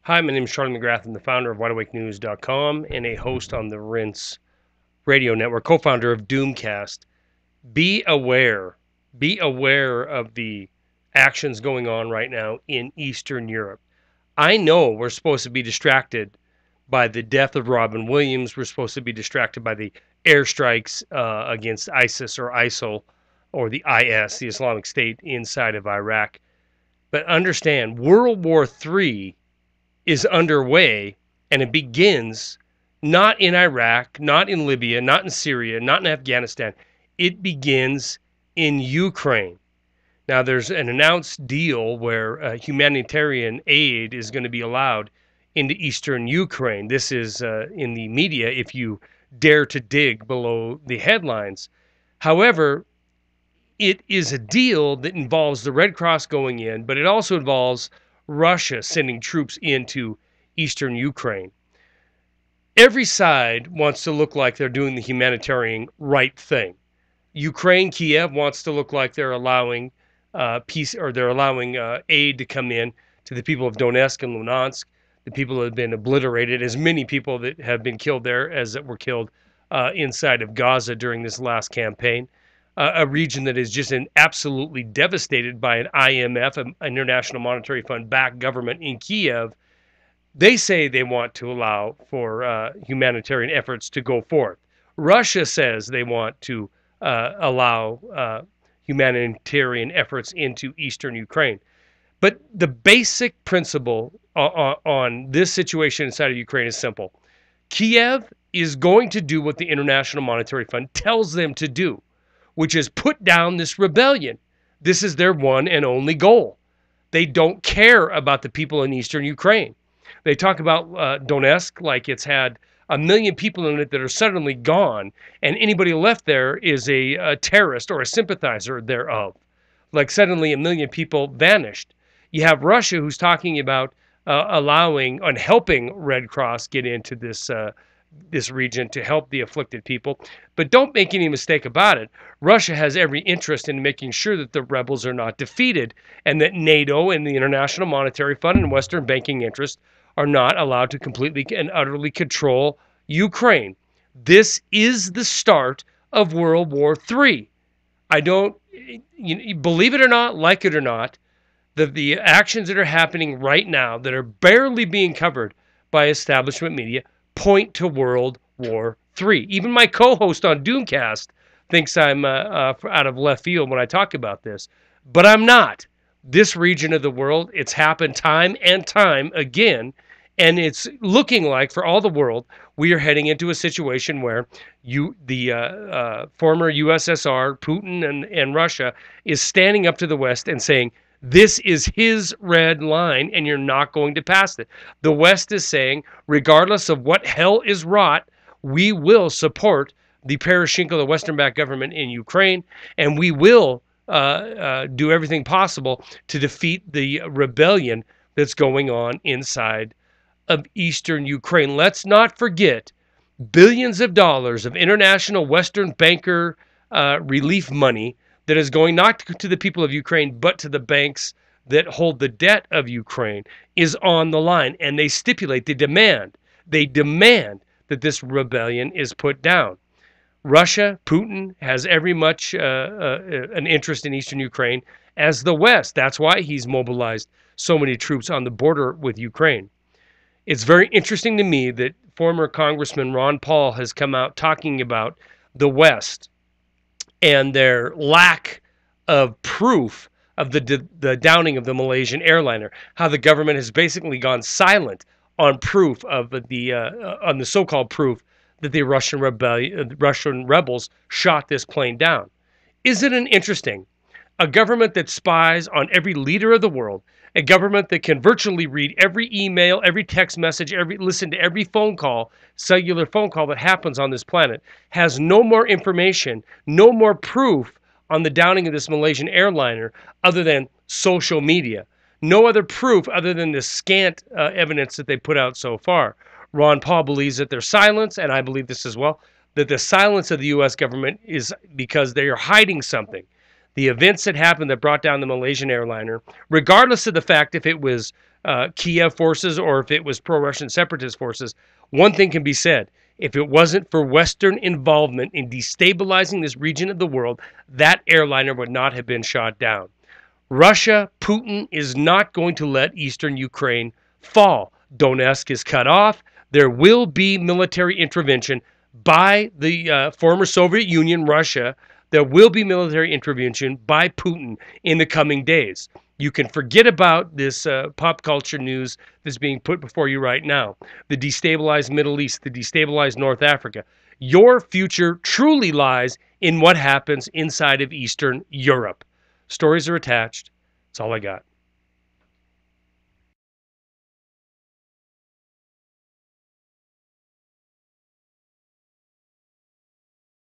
Hi, my name is Charlie McGrath. I'm the founder of WideAwakeNews.com and a host on the Rinse Radio Network, co-founder of Doomcast. Be aware. Be aware of the actions going on right now in Eastern Europe. I know we're supposed to be distracted by the death of Robin Williams. We're supposed to be distracted by the airstrikes against ISIS or ISIL or the IS, the Islamic State, inside of Iraq. But understand, World War III is underway, and it begins not in Iraq, not in Libya, not in Syria, not in Afghanistan. It begins in Ukraine. Now, there's an announced deal where humanitarian aid is going to be allowed into eastern Ukraine. This is in the media if you dare to dig below the headlines. However, it is a deal that involves the Red Cross going in, but it also involves Russia sending troops into eastern Ukraine. Every side wants to look like they're doing the humanitarian right thing. Ukraine, Kiev wants to look like they're allowing peace, or they're allowing aid to come in to the people of Donetsk and Luhansk, the people that have been obliterated, as many people that have been killed there as that were killed inside of Gaza during this last campaign. A region that is just absolutely devastated by an IMF, an International Monetary Fund-backed government in Kiev. They say they want to allow for humanitarian efforts to go forth. Russia says they want to allow humanitarian efforts into eastern Ukraine. But the basic principle on this situation inside of Ukraine is simple. Kiev is going to do what the International Monetary Fund tells them to do, which is put down this rebellion. This is their one and only goal. They don't care about the people in eastern Ukraine. They talk about Donetsk like it's had 1 million people in it that are suddenly gone, and anybody left there is a terrorist or a sympathizer thereof. Like suddenly 1 million people vanished. You have Russia who's talking about allowing and helping Red Cross get into this region to help the afflicted people. But don't make any mistake about it. Russia has every interest in making sure that the rebels are not defeated and that NATO and the International Monetary Fund and Western banking interests are not allowed to completely and utterly control Ukraine. This is the start of World War III. I don't, believe it or not, like it or not, the actions that are happening right now that are barely being covered by establishment media point to World War III. Even my co-host on Doomcast thinks I'm out of left field when I talk about this, but I'm not. This region of the world, it's happened time and time again, and it's looking like, for all the world, we are heading into a situation where the former USSR, Putin and Russia, is standing up to the West and saying, this is his red line, and you're not going to pass it. The West is saying, regardless of what hell is wrought, we will support the Poroshenko, the Western-backed government in Ukraine, and we will do everything possible to defeat the rebellion that's going on inside of eastern Ukraine. Let's not forget billions of dollars of international Western banker relief money that is going not to the people of Ukraine, but to the banks that hold the debt of Ukraine is on the line. And they stipulate, they demand that this rebellion is put down. Russia, Putin, has every much an interest in eastern Ukraine as the West. That's why he's mobilized so many troops on the border with Ukraine. It's very interesting to me that former Congressman Ron Paul has come out talking about the West and their lack of proof of the downing of the Malaysian airliner, how the government has basically gone silent on proof of on the so-called proof that the Russian rebels shot this plane down. Isn't it interesting? A government that spies on every leader of the world, a government that can virtually read every email, every text message, listen to every phone call, cellular phone call that happens on this planet, has no more information, no more proof on the downing of this Malaysian airliner other than social media. No other proof other than the scant evidence that they put out so far. Ron Paul believes that their silence, and I believe this as well, that the silence of the U.S. government is because they are hiding something. The events that happened that brought down the Malaysian airliner, regardless of the fact if it was Kiev forces or if it was pro-Russian separatist forces, one thing can be said. If it wasn't for Western involvement in destabilizing this region of the world, that airliner would not have been shot down. Russia, Putin is not going to let eastern Ukraine fall. Donetsk is cut off. There will be military intervention by the former Soviet Union, Russia. There will be military intervention by Putin in the coming days. You can forget about this pop culture news that's being put before you right now. The destabilized Middle East, the destabilized North Africa. Your future truly lies in what happens inside of Eastern Europe. Stories are attached. That's all I got.